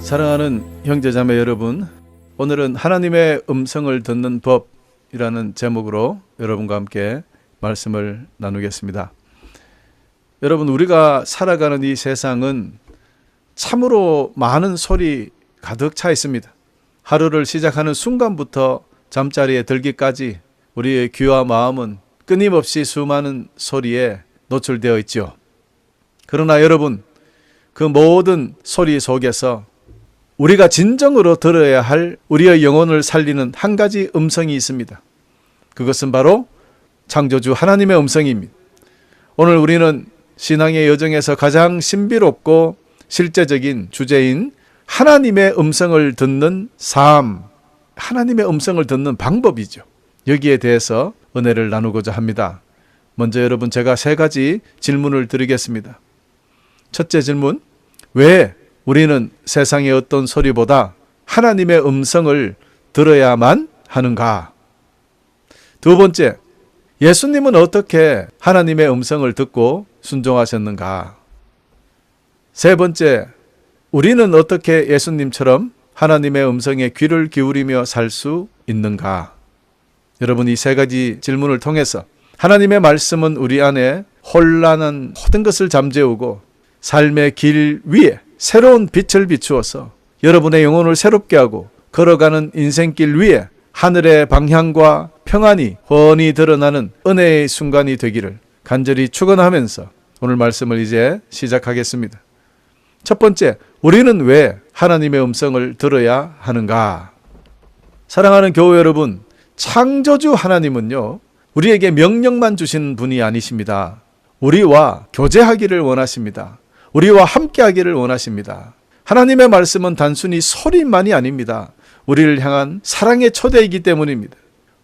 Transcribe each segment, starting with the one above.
사랑하는 형제자매 여러분, 오늘은 하나님의 음성을 듣는 법이라는 제목으로 여러분과 함께 말씀을 나누겠습니다. 여러분, 우리가 살아가는 이 세상은 참으로 많은 소리 가득 차 있습니다. 하루를 시작하는 순간부터 잠자리에 들기까지 우리의 귀와 마음은 끊임없이 수많은 소리에 노출되어 있죠. 그러나 여러분, 그 모든 소리 속에서 우리가 진정으로 들어야 할 우리의 영혼을 살리는 한 가지 음성이 있습니다. 그것은 바로 창조주 하나님의 음성입니다. 오늘 우리는 신앙의 여정에서 가장 신비롭고 실제적인 주제인 하나님의 음성을 듣는 삶, 하나님의 음성을 듣는 방법이죠. 여기에 대해서 은혜를 나누고자 합니다. 먼저 여러분, 제가 세 가지 질문을 드리겠습니다. 첫째 질문, 왜 우리는 세상의 어떤 소리보다 하나님의 음성을 들어야만 하는가? 두 번째, 예수님은 어떻게 하나님의 음성을 듣고 순종하셨는가? 세 번째, 우리는 어떻게 예수님처럼 하나님의 음성에 귀를 기울이며 살 수 있는가? 여러분, 이 세 가지 질문을 통해서 하나님의 말씀은 우리 안에 혼란한 모든 것을 잠재우고 삶의 길 위에 새로운 빛을 비추어서 여러분의 영혼을 새롭게 하고 걸어가는 인생길 위에 하늘의 방향과 평안이 훤히 드러나는 은혜의 순간이 되기를 간절히 축원하면서 오늘 말씀을 이제 시작하겠습니다. 첫 번째, 우리는 왜 하나님의 음성을 들어야 하는가? 사랑하는 교회 여러분, 창조주 하나님은요, 우리에게 명령만 주시는 분이 아니십니다. 우리와 교제하기를 원하십니다. 우리와 함께하기를 원하십니다. 하나님의 말씀은 단순히 소리만이 아닙니다. 우리를 향한 사랑의 초대이기 때문입니다.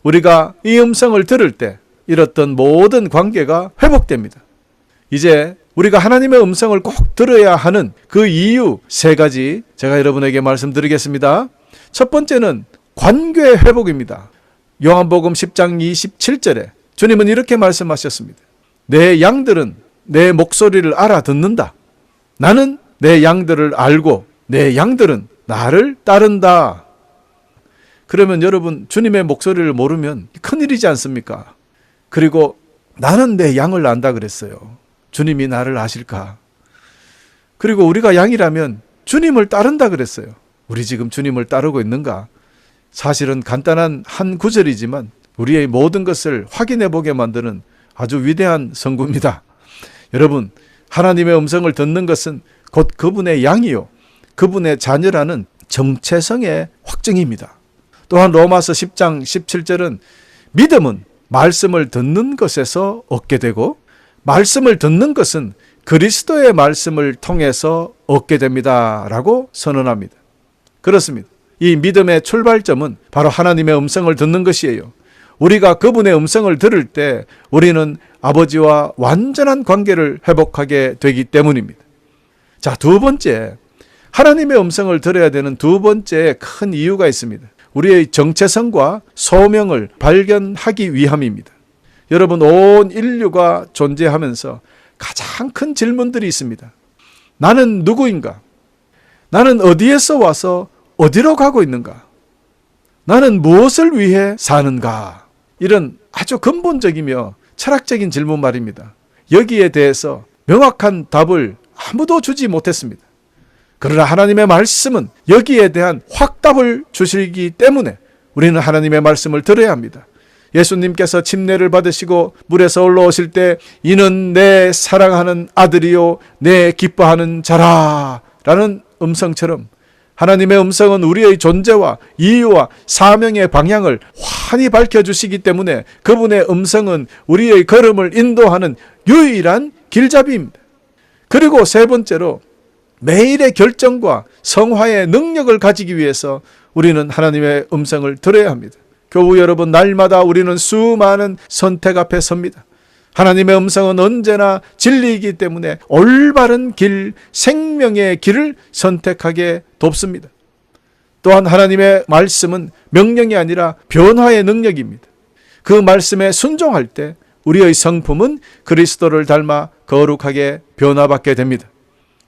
우리가 이 음성을 들을 때 잃었던 모든 관계가 회복됩니다. 이제 우리가 하나님의 음성을 꼭 들어야 하는 그 이유 세 가지 제가 여러분에게 말씀드리겠습니다. 첫 번째는 관계 회복입니다. 요한복음 10장 27절에 주님은 이렇게 말씀하셨습니다. 내 양들은 내 목소리를 알아듣는다. 나는 내 양들을 알고 내 양들은 나를 따른다. 그러면 여러분, 주님의 목소리를 모르면 큰일이지 않습니까? 그리고 나는 내 양을 안다 그랬어요. 주님이 나를 아실까? 그리고 우리가 양이라면 주님을 따른다 그랬어요. 우리 지금 주님을 따르고 있는가? 사실은 간단한 한 구절이지만 우리의 모든 것을 확인해 보게 만드는 아주 위대한 선구입니다. 여러분, 하나님의 음성을 듣는 것은 곧 그분의 양이요, 그분의 자녀라는 정체성의 확증입니다. 또한 로마서 10장 17절은 믿음은 말씀을 듣는 것에서 얻게 되고 말씀을 듣는 것은 그리스도의 말씀을 통해서 얻게 됩니다 라고 선언합니다. 그렇습니다. 이 믿음의 출발점은 바로 하나님의 음성을 듣는 것이에요. 우리가 그분의 음성을 들을 때 우리는 아버지와 완전한 관계를 회복하게 되기 때문입니다. 자, 두 번째, 하나님의 음성을 들어야 되는 두 번째 큰 이유가 있습니다. 우리의 정체성과 소명을 발견하기 위함입니다. 여러분, 온 인류가 존재하면서 가장 큰 질문들이 있습니다. 나는 누구인가? 나는 어디에서 와서 어디로 가고 있는가? 나는 무엇을 위해 사는가? 이런 아주 근본적이며 철학적인 질문 말입니다. 여기에 대해서 명확한 답을 아무도 주지 못했습니다. 그러나 하나님의 말씀은 여기에 대한 확답을 주시기 때문에 우리는 하나님의 말씀을 들어야 합니다. 예수님께서 침례를 받으시고 물에서 올라오실 때 이는 내 사랑하는 아들이요 내 기뻐하는 자라 라는 음성처럼 하나님의 음성은 우리의 존재와 이유와 사명의 방향을 환히 밝혀주시기 때문에 그분의 음성은 우리의 걸음을 인도하는 유일한 길잡이입니다. 그리고 세 번째로 매일의 결정과 성화의 능력을 가지기 위해서 우리는 하나님의 음성을 들어야 합니다. 교우 여러분, 날마다 우리는 수많은 선택 앞에 섭니다. 하나님의 음성은 언제나 진리이기 때문에 올바른 길, 생명의 길을 선택하게 돕습니다. 또한 하나님의 말씀은 명령이 아니라 변화의 능력입니다. 그 말씀에 순종할 때 우리의 성품은 그리스도를 닮아 거룩하게 변화받게 됩니다.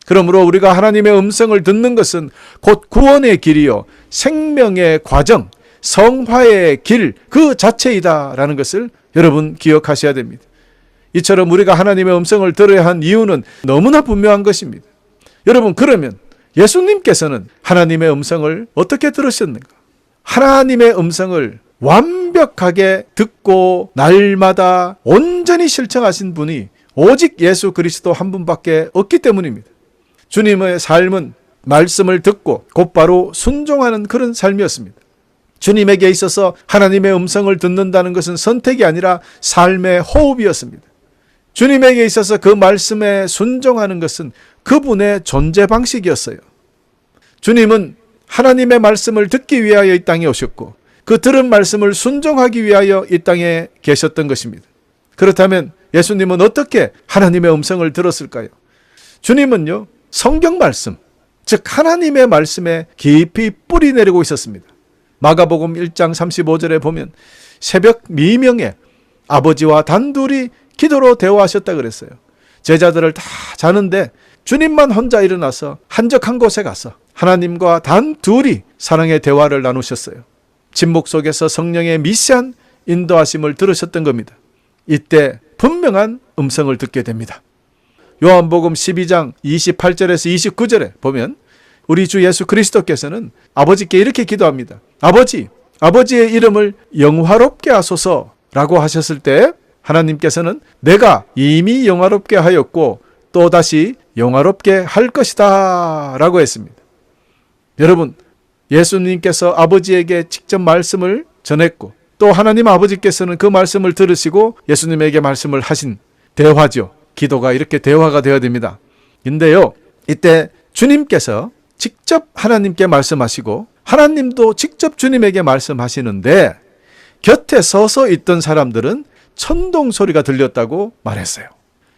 그러므로 우리가 하나님의 음성을 듣는 것은 곧 구원의 길이요 생명의 과정, 성화의 길 그 자체이다라는 것을 여러분 기억하셔야 됩니다. 이처럼 우리가 하나님의 음성을 들어야 한 이유는 너무나 분명한 것입니다. 여러분, 그러면 예수님께서는 하나님의 음성을 어떻게 들으셨는가? 하나님의 음성을 완벽하게 듣고 날마다 온전히 실천하신 분이 오직 예수 그리스도 한 분밖에 없기 때문입니다. 주님의 삶은 말씀을 듣고 곧바로 순종하는 그런 삶이었습니다. 주님에게 있어서 하나님의 음성을 듣는다는 것은 선택이 아니라 삶의 호흡이었습니다. 주님에게 있어서 그 말씀에 순종하는 것은 그분의 존재 방식이었어요. 주님은 하나님의 말씀을 듣기 위하여 이 땅에 오셨고 그 들은 말씀을 순종하기 위하여 이 땅에 계셨던 것입니다. 그렇다면 예수님은 어떻게 하나님의 음성을 들었을까요? 주님은요, 성경 말씀, 즉 하나님의 말씀에 깊이 뿌리 내리고 있었습니다. 마가복음 1장 35절에 보면 새벽 미명에 아버지와 단둘이 기도로 대화하셨다 그랬어요. 제자들을 다 자는데 주님만 혼자 일어나서 한적한 곳에 가서 하나님과 단둘이 사랑의 대화를 나누셨어요. 침묵 속에서 성령의 미세한 인도하심을 들으셨던 겁니다. 이때 분명한 음성을 듣게 됩니다. 요한복음 12장 28절에서 29절에 보면 우리 주 예수 그리스도께서는 아버지께 이렇게 기도합니다. 아버지, 아버지의 이름을 영화롭게 하소서라고 하셨을 때 하나님께서는 내가 이미 영화롭게 하였고 또다시 영화롭게 할 것이다 라고 했습니다. 여러분, 예수님께서 아버지에게 직접 말씀을 전했고 또 하나님 아버지께서는 그 말씀을 들으시고 예수님에게 말씀을 하신 대화죠. 기도가 이렇게 대화가 되어야 됩니다. 근데요, 이때 주님께서 직접 하나님께 말씀하시고 하나님도 직접 주님에게 말씀하시는데 곁에 서서 있던 사람들은 천둥 소리가 들렸다고 말했어요.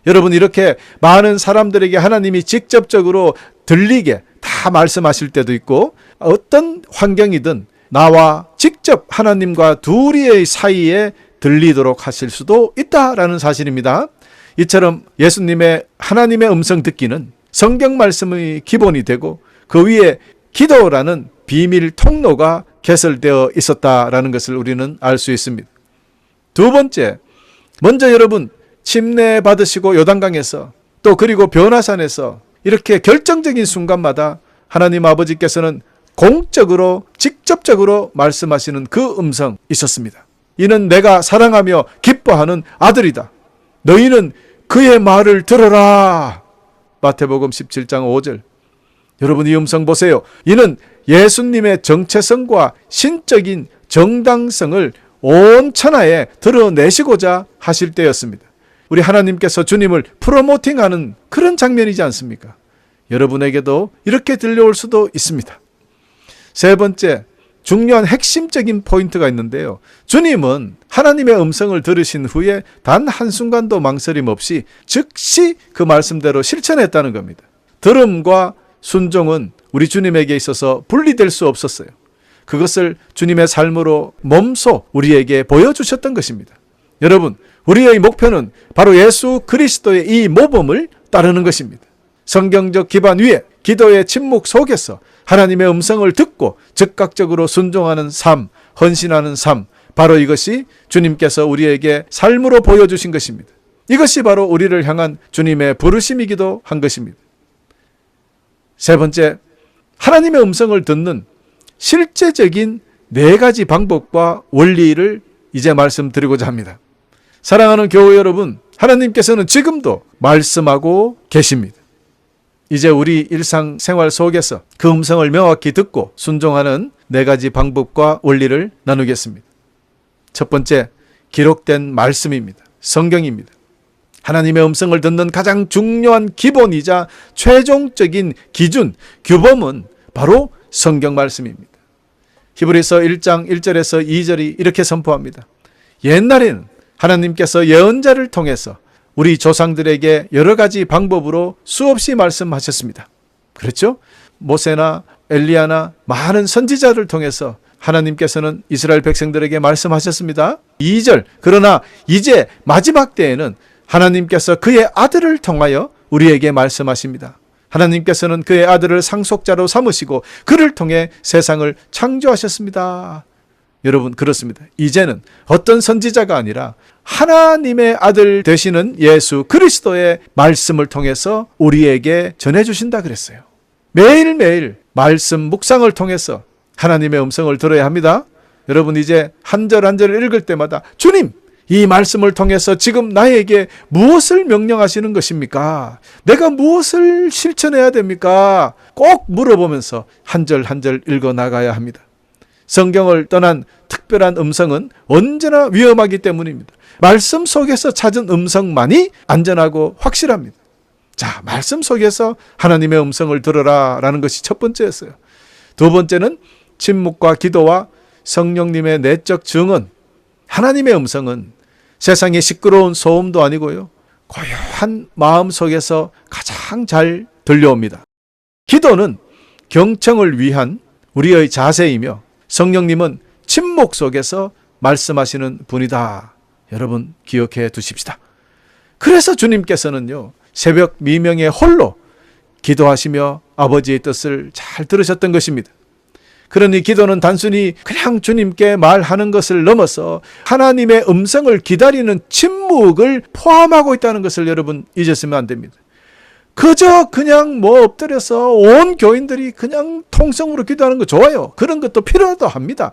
여러분, 이렇게 많은 사람들에게 하나님이 직접적으로 들리게 다 말씀하실 때도 있고 어떤 환경이든 나와 직접 하나님과 둘이의 사이에 들리도록 하실 수도 있다라는 사실입니다. 이처럼 예수님의 하나님의 음성 듣기는 성경 말씀의 기본이 되고 그 위에 기도라는 비밀 통로가 개설되어 있었다라는 것을 우리는 알 수 있습니다. 두 번째, 먼저 여러분 침례 받으시고 요단강에서 또 그리고 변화산에서 이렇게 결정적인 순간마다 하나님 아버지께서는 공적으로 직접적으로 말씀하시는 그 음성 있었습니다. 이는 내가 사랑하며 기뻐하는 아들이다. 너희는 그의 말을 들어라. 마태복음 17장 5절. 여러분, 이 음성 보세요. 이는 예수님의 정체성과 신적인 정당성을 온 천하에 드러내시고자 하실 때였습니다. 우리 하나님께서 주님을 프로모팅하는 그런 장면이지 않습니까? 여러분에게도 이렇게 들려올 수도 있습니다. 세 번째, 중요한 핵심적인 포인트가 있는데요. 주님은 하나님의 음성을 들으신 후에 단 한순간도 망설임 없이 즉시 그 말씀대로 실천했다는 겁니다. 들음과 순종은 우리 주님에게 있어서 분리될 수 없었어요. 그것을 주님의 삶으로 몸소 우리에게 보여주셨던 것입니다. 여러분, 우리의 목표는 바로 예수 그리스도의 이 모범을 따르는 것입니다. 성경적 기반 위에 기도의 침묵 속에서 하나님의 음성을 듣고 즉각적으로 순종하는 삶, 헌신하는 삶, 바로 이것이 주님께서 우리에게 삶으로 보여주신 것입니다. 이것이 바로 우리를 향한 주님의 부르심이기도 한 것입니다. 세 번째, 하나님의 음성을 듣는 실제적인 네 가지 방법과 원리를 이제 말씀드리고자 합니다. 사랑하는 교회 여러분, 하나님께서는 지금도 말씀하고 계십니다. 이제 우리 일상생활 속에서 그 음성을 명확히 듣고 순종하는 네 가지 방법과 원리를 나누겠습니다. 첫 번째, 기록된 말씀입니다. 성경입니다. 하나님의 음성을 듣는 가장 중요한 기본이자 최종적인 기준, 규범은 바로 성경 말씀입니다. 히브리서 1장 1절에서 2절이 이렇게 선포합니다. 옛날에는 하나님께서 예언자를 통해서 우리 조상들에게 여러 가지 방법으로 수없이 말씀하셨습니다. 그렇죠? 모세나 엘리야나 많은 선지자를 통해서 하나님께서는 이스라엘 백성들에게 말씀하셨습니다. 2절, 그러나 이제 마지막 때에는 하나님께서 그의 아들을 통하여 우리에게 말씀하십니다. 하나님께서는 그의 아들을 상속자로 삼으시고 그를 통해 세상을 창조하셨습니다. 여러분, 그렇습니다. 이제는 어떤 선지자가 아니라 하나님의 아들 되시는 예수 그리스도의 말씀을 통해서 우리에게 전해주신다 그랬어요. 매일매일 말씀 묵상을 통해서 하나님의 음성을 들어야 합니다. 여러분, 이제 한 절 한 절을 읽을 때마다 주님, 이 말씀을 통해서 지금 나에게 무엇을 명령하시는 것입니까? 내가 무엇을 실천해야 됩니까? 꼭 물어보면서 한 절 한 절 읽어 나가야 합니다. 성경을 떠난 특별한 음성은 언제나 위험하기 때문입니다. 말씀 속에서 찾은 음성만이 안전하고 확실합니다. 자, 말씀 속에서 하나님의 음성을 들어라 라는 것이 첫 번째였어요. 두 번째는 침묵과 기도와 성령님의 내적 증언. 하나님의 음성은 세상의 시끄러운 소음도 아니고요, 고요한 마음 속에서 가장 잘 들려옵니다. 기도는 경청을 위한 우리의 자세이며 성령님은 침묵 속에서 말씀하시는 분이다. 여러분, 기억해 두십시다. 그래서 주님께서는요, 새벽 미명에 홀로 기도하시며 아버지의 뜻을 잘 들으셨던 것입니다. 그러니 기도는 단순히 그냥 주님께 말하는 것을 넘어서 하나님의 음성을 기다리는 침묵을 포함하고 있다는 것을 여러분 잊으시면 안 됩니다. 그저 그냥 엎드려서 온 교인들이 그냥 통성으로 기도하는 거 좋아요. 그런 것도 필요하다 합니다.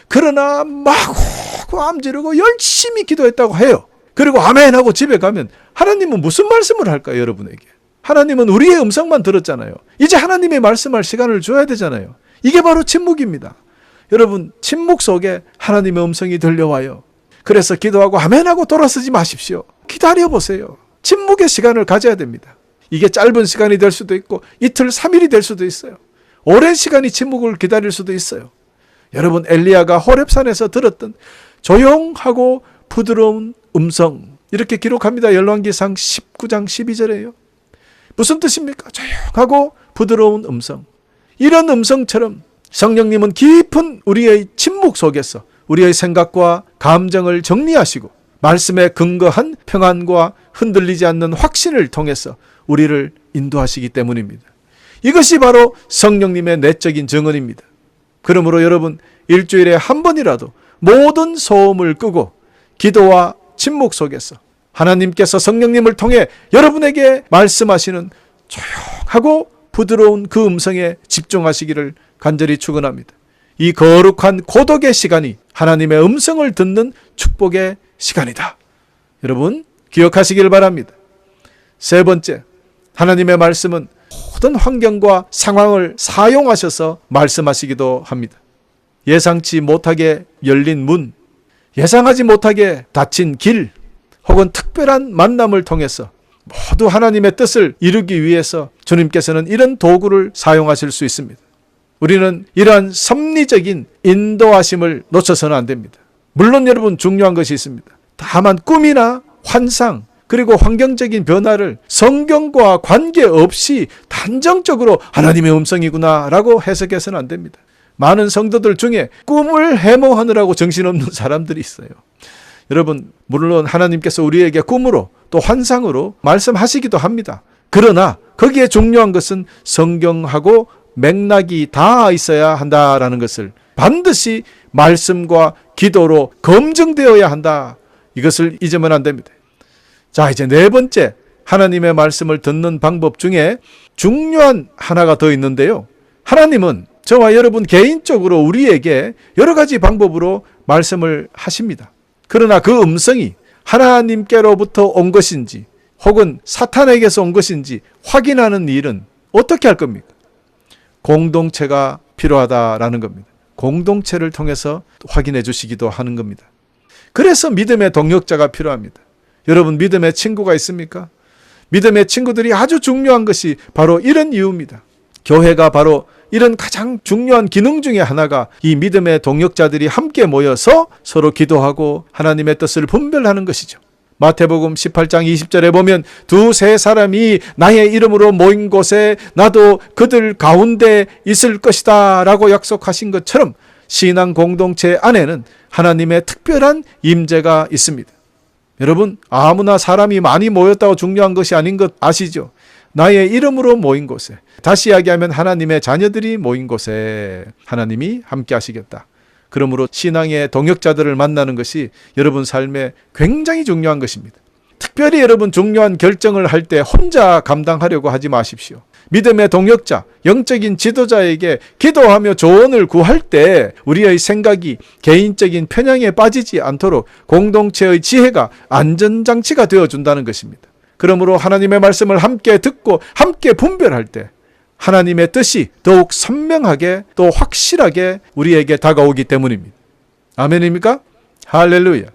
그러나 마구 암지르고 열심히 기도했다고 해요. 그리고 아멘 하고 집에 가면 하나님은 무슨 말씀을 할까요, 여러분에게? 하나님은 우리의 음성만 들었잖아요. 이제 하나님의 말씀할 시간을 줘야 되잖아요. 이게 바로 침묵입니다. 여러분, 침묵 속에 하나님의 음성이 들려와요. 그래서 기도하고 아멘하고 돌아서지 마십시오. 기다려보세요. 침묵의 시간을 가져야 됩니다. 이게 짧은 시간이 될 수도 있고 이틀, 3일이 될 수도 있어요. 오랜 시간이 침묵을 기다릴 수도 있어요. 여러분, 엘리야가 호렙산에서 들었던 조용하고 부드러운 음성, 이렇게 기록합니다. 열왕기상 19장 12절에요. 무슨 뜻입니까? 조용하고 부드러운 음성. 이런 음성처럼 성령님은 깊은 우리의 침묵 속에서 우리의 생각과 감정을 정리하시고 말씀에 근거한 평안과 흔들리지 않는 확신을 통해서 우리를 인도하시기 때문입니다. 이것이 바로 성령님의 내적인 증언입니다. 그러므로 여러분, 일주일에 한 번이라도 모든 소음을 끄고 기도와 침묵 속에서 하나님께서 성령님을 통해 여러분에게 말씀하시는 조용하고 부드러운 그 음성에 집중하시기를 간절히 축원합니다. 이 거룩한 고독의 시간이 하나님의 음성을 듣는 축복의 시간이다. 여러분, 기억하시길 바랍니다. 세 번째, 하나님의 말씀은 모든 환경과 상황을 사용하셔서 말씀하시기도 합니다. 예상치 못하게 열린 문, 예상하지 못하게 닫힌 길, 혹은 특별한 만남을 통해서 모두 하나님의 뜻을 이루기 위해서 주님께서는 이런 도구를 사용하실 수 있습니다. 우리는 이러한 섭리적인 인도하심을 놓쳐서는 안 됩니다. 물론 여러분, 중요한 것이 있습니다. 다만 꿈이나 환상, 그리고 환경적인 변화를 성경과 관계없이 단정적으로 하나님의 음성이구나 라고 해석해서는 안 됩니다. 많은 성도들 중에 꿈을 해몽하느라고 정신없는 사람들이 있어요. 여러분, 물론 하나님께서 우리에게 꿈으로 또 환상으로 말씀하시기도 합니다. 그러나 거기에 중요한 것은 성경하고 맥락이 다 있어야 한다라는 것을 반드시 말씀과 기도로 검증되어야 한다. 이것을 잊으면 안 됩니다. 자, 이제 네 번째, 하나님의 말씀을 듣는 방법 중에 중요한 하나가 더 있는데요. 하나님은 저와 여러분 개인적으로 우리에게 여러 가지 방법으로 말씀을 하십니다. 그러나 그 음성이 하나님께로부터 온 것인지 혹은 사탄에게서 온 것인지 확인하는 일은 어떻게 할 겁니까? 공동체가 필요하다라는 겁니다. 공동체를 통해서 확인해 주시기도 하는 겁니다. 그래서 믿음의 동역자가 필요합니다. 여러분, 믿음의 친구가 있습니까? 믿음의 친구들이 아주 중요한 것이 바로 이런 이유입니다. 교회가 바로 이런 가장 중요한 기능 중에 하나가 이 믿음의 동역자들이 함께 모여서 서로 기도하고 하나님의 뜻을 분별하는 것이죠. 마태복음 18장 20절에 보면 두세 사람이 나의 이름으로 모인 곳에 나도 그들 가운데 있을 것이다 라고 약속하신 것처럼 신앙 공동체 안에는 하나님의 특별한 임재가 있습니다. 여러분, 아무나 사람이 많이 모였다고 중요한 것이 아닌 것 아시죠? 나의 이름으로 모인 곳에, 다시 이야기하면 하나님의 자녀들이 모인 곳에 하나님이 함께 하시겠다. 그러므로 신앙의 동역자들을 만나는 것이 여러분 삶에 굉장히 중요한 것입니다. 특별히 여러분 중요한 결정을 할 때 혼자 감당하려고 하지 마십시오. 믿음의 동역자, 영적인 지도자에게 기도하며 조언을 구할 때 우리의 생각이 개인적인 편향에 빠지지 않도록 공동체의 지혜가 안전장치가 되어준다는 것입니다. 그러므로 하나님의 말씀을 함께 듣고 함께 분별할 때 하나님의 뜻이 더욱 선명하게 또 확실하게 우리에게 다가오기 때문입니다. 아멘입니까? 할렐루야.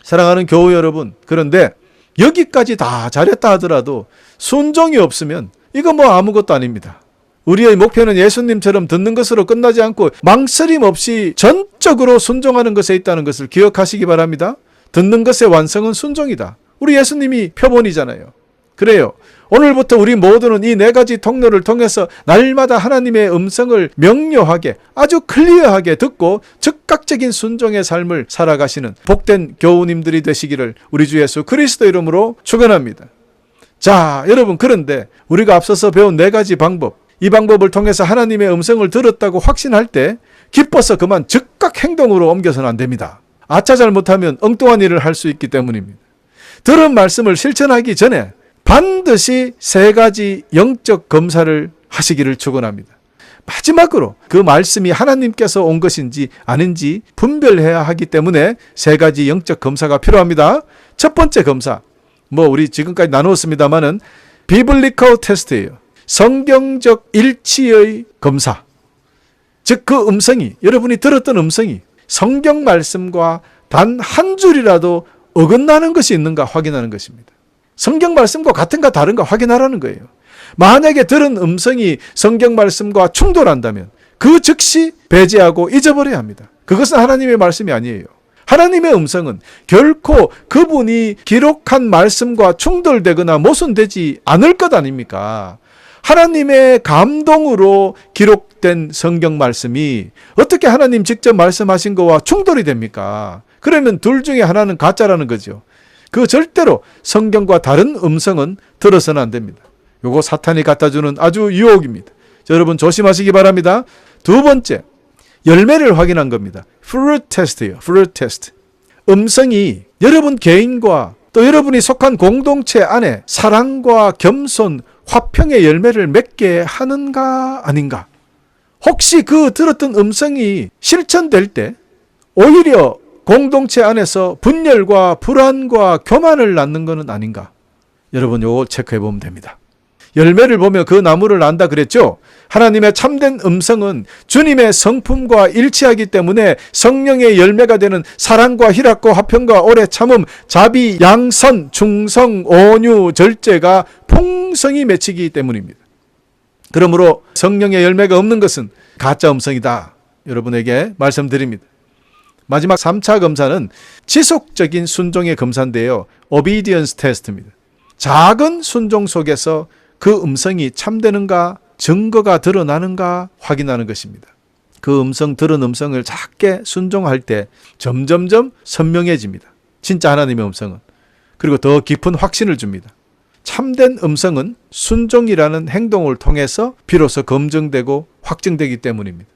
사랑하는 교우 여러분, 그런데 여기까지 다 잘했다 하더라도 순종이 없으면 이거 뭐 아무것도 아닙니다. 우리의 목표는 예수님처럼 듣는 것으로 끝나지 않고 망설임 없이 전적으로 순종하는 것에 있다는 것을 기억하시기 바랍니다. 듣는 것의 완성은 순종이다. 우리 예수님이 표본이잖아요. 그래요. 오늘부터 우리 모두는 이 4가지 통로를 통해서 날마다 하나님의 음성을 명료하게 아주 클리어하게 듣고 즉각적인 순종의 삶을 살아가시는 복된 교우님들이 되시기를 우리 주 예수 그리스도 이름으로 축원합니다. 자, 여러분, 그런데 우리가 앞서서 배운 4가지 방법, 이 방법을 통해서 하나님의 음성을 들었다고 확신할 때 기뻐서 그만 즉각 행동으로 옮겨서는 안 됩니다. 아차 잘못하면 엉뚱한 일을 할 수 있기 때문입니다. 들은 말씀을 실천하기 전에 반드시 3가지 영적 검사를 하시기를 축원합니다. 마지막으로 그 말씀이 하나님께서 온 것인지 아닌지 분별해야 하기 때문에 3가지 영적 검사가 필요합니다. 첫 번째 검사, 우리 지금까지 나누었습니다만은 비블리컬 테스트예요. 성경적 일치의 검사. 즉 그 음성이, 여러분이 들었던 음성이 성경 말씀과 단 한 줄이라도 어긋나는 것이 있는가 확인하는 것입니다. 성경 말씀과 같은가 다른가 확인하라는 거예요. 만약에 들은 음성이 성경 말씀과 충돌한다면 그 즉시 배제하고 잊어버려야 합니다. 그것은 하나님의 말씀이 아니에요. 하나님의 음성은 결코 그분이 기록한 말씀과 충돌되거나 모순되지 않을 것 아닙니까? 하나님의 감동으로 기록된 성경 말씀이 어떻게 하나님 직접 말씀하신 거와 충돌이 됩니까? 그러면 둘 중에 하나는 가짜라는 거죠. 그 절대로 성경과 다른 음성은 들어서는 안 됩니다. 요거 사탄이 갖다주는 아주 유혹입니다. 여러분 조심하시기 바랍니다. 두 번째, 열매를 확인한 겁니다. fruit test예요. fruit test. 음성이 여러분 개인과 또 여러분이 속한 공동체 안에 사랑과 겸손, 화평의 열매를 맺게 하는가 아닌가. 혹시 그 들었던 음성이 실천될 때 오히려 공동체 안에서 분열과 불안과 교만을 낳는 것은 아닌가. 여러분 요거 체크해 보면 됩니다. 열매를 보며 그 나무를 안다 그랬죠. 하나님의 참된 음성은 주님의 성품과 일치하기 때문에 성령의 열매가 되는 사랑과 희락과 화평과 오래 참음, 자비, 양선, 충성, 온유, 절제가 풍성히 맺히기 때문입니다. 그러므로 성령의 열매가 없는 것은 가짜 음성이다. 여러분에게 말씀드립니다. 마지막 3차 검사는 지속적인 순종의 검사인데요. obedience test입니다. 작은 순종 속에서 그 음성이 참되는가, 증거가 드러나는가 확인하는 것입니다. 그 들은 음성을 작게 순종할 때 점점점 선명해집니다. 진짜 하나님의 음성은. 그리고 더 깊은 확신을 줍니다. 참된 음성은 순종이라는 행동을 통해서 비로소 검증되고 확증되기 때문입니다.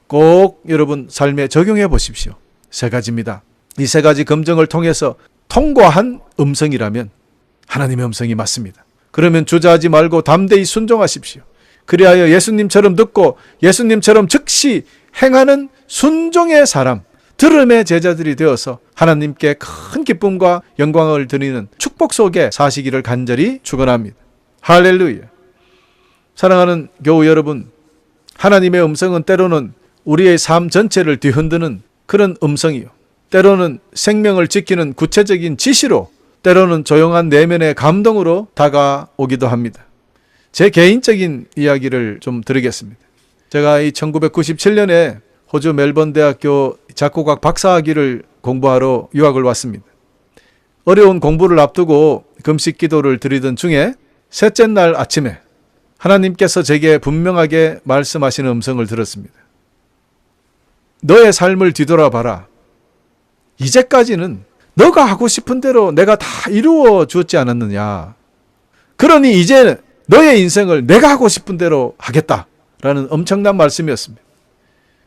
꼭 여러분 삶에 적용해 보십시오. 3가지입니다. 이 3가지 검증을 통해서 통과한 음성이라면 하나님의 음성이 맞습니다. 그러면 주저하지 말고 담대히 순종하십시오. 그리하여 예수님처럼 듣고 예수님처럼 즉시 행하는 순종의 사람, 들음의 제자들이 되어서 하나님께 큰 기쁨과 영광을 드리는 축복 속에 사시기를 간절히 축원합니다. 할렐루야. 사랑하는 교우 여러분, 하나님의 음성은 때로는 우리의 삶 전체를 뒤흔드는 그런 음성이요. 때로는 생명을 지키는 구체적인 지시로, 때로는 조용한 내면의 감동으로 다가오기도 합니다. 제 개인적인 이야기를 좀 드리겠습니다. 제가 이 1997년에 호주 멜번 대학교 작곡학 박사학위를 공부하러 유학을 왔습니다. 어려운 공부를 앞두고 금식 기도를 드리던 중에 셋째 날 아침에 하나님께서 제게 분명하게 말씀하시는 음성을 들었습니다. 너의 삶을 뒤돌아봐라. 이제까지는 너가 하고 싶은 대로 내가 다 이루어 주었지 않았느냐. 그러니 이제 너의 인생을 내가 하고 싶은 대로 하겠다라는 엄청난 말씀이었습니다.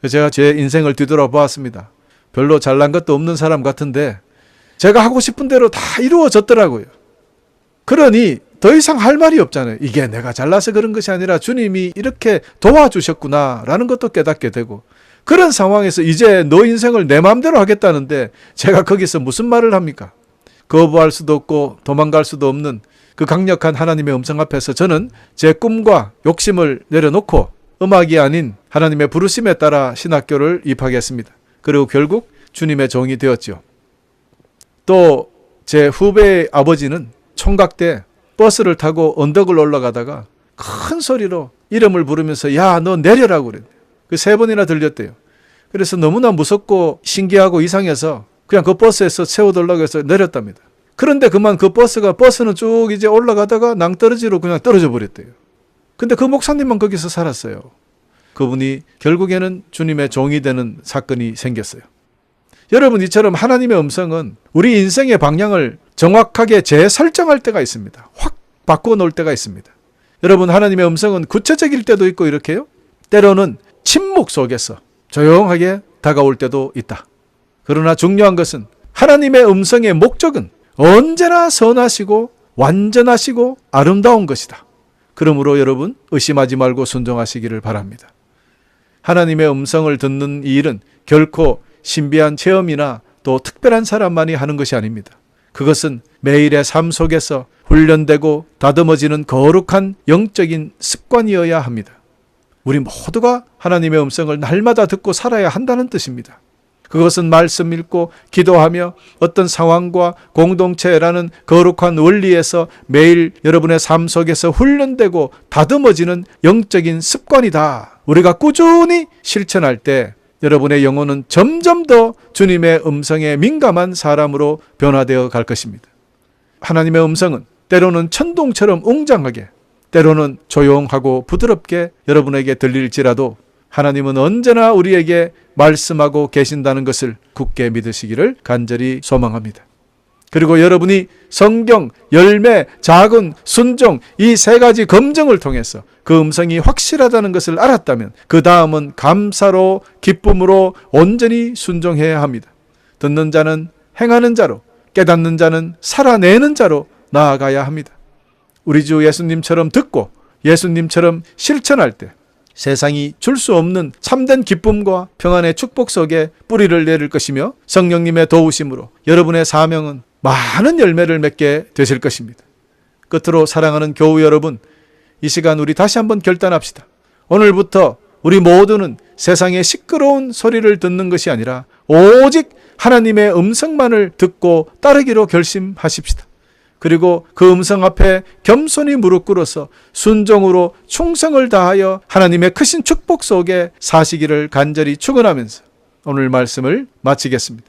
제가 제 인생을 뒤돌아보았습니다. 별로 잘난 것도 없는 사람 같은데 제가 하고 싶은 대로 다 이루어졌더라고요. 그러니 더 이상 할 말이 없잖아요. 이게 내가 잘나서 그런 것이 아니라 주님이 이렇게 도와주셨구나라는 것도 깨닫게 되고, 그런 상황에서 이제 너 인생을 내 마음대로 하겠다는데 제가 거기서 무슨 말을 합니까? 거부할 수도 없고 도망갈 수도 없는 그 강력한 하나님의 음성 앞에서 저는 제 꿈과 욕심을 내려놓고 음악이 아닌 하나님의 부르심에 따라 신학교를 입학했습니다. 그리고 결국 주님의 종이 되었죠. 또 제 후배의 아버지는 총각 때 버스를 타고 언덕을 올라가다가 큰 소리로 이름을 부르면서 야, 너 내려라고 그랬대요. 그 3번이나 들렸대요. 그래서 너무나 무섭고 신기하고 이상해서 그냥 그 버스에서 세워달라고 해서 내렸답니다. 그런데 그만 그 버스는 쭉 이제 올라가다가 낭떠러지로 그냥 떨어져 버렸대요. 근데 그 목사님만 거기서 살았어요. 그분이 결국에는 주님의 종이 되는 사건이 생겼어요. 여러분, 이처럼 하나님의 음성은 우리 인생의 방향을 정확하게 재설정할 때가 있습니다. 확 바꾸어 놓을 때가 있습니다. 여러분, 하나님의 음성은 구체적일 때도 있고 이렇게요. 때로는 침묵 속에서 조용하게 다가올 때도 있다. 그러나 중요한 것은 하나님의 음성의 목적은 언제나 선하시고 완전하시고 아름다운 것이다. 그러므로 여러분, 의심하지 말고 순종하시기를 바랍니다. 하나님의 음성을 듣는 이 일은 결코 신비한 체험이나 또 특별한 사람만이 하는 것이 아닙니다. 그것은 매일의 삶 속에서 훈련되고 다듬어지는 거룩한 영적인 습관이어야 합니다. 우리 모두가 하나님의 음성을 날마다 듣고 살아야 한다는 뜻입니다. 그것은 말씀 읽고 기도하며 어떤 상황과 공동체라는 거룩한 원리에서 매일 여러분의 삶 속에서 훈련되고 다듬어지는 영적인 습관이다. 우리가 꾸준히 실천할 때 여러분의 영혼은 점점 더 주님의 음성에 민감한 사람으로 변화되어 갈 것입니다. 하나님의 음성은 때로는 천둥처럼 웅장하게, 때로는 조용하고 부드럽게 여러분에게 들릴지라도 하나님은 언제나 우리에게 말씀하고 계신다는 것을 굳게 믿으시기를 간절히 소망합니다. 그리고 여러분이 성경, 열매, 작은, 순종 이 3가지 검증을 통해서 그 음성이 확실하다는 것을 알았다면 그 다음은 감사로 기쁨으로 온전히 순종해야 합니다. 듣는 자는 행하는 자로, 깨닫는 자는 살아내는 자로 나아가야 합니다. 우리 주 예수님처럼 듣고 예수님처럼 실천할 때 세상이 줄 수 없는 참된 기쁨과 평안의 축복 속에 뿌리를 내릴 것이며 성령님의 도우심으로 여러분의 사명은 많은 열매를 맺게 되실 것입니다. 끝으로 사랑하는 교우 여러분, 이 시간 우리 다시 한번 결단합시다. 오늘부터 우리 모두는 세상의 시끄러운 소리를 듣는 것이 아니라 오직 하나님의 음성만을 듣고 따르기로 결심하십시다. 그리고 그 음성 앞에 겸손히 무릎 꿇어서 순종으로 충성을 다하여 하나님의 크신 축복 속에 사시기를 간절히 축원하면서 오늘 말씀을 마치겠습니다.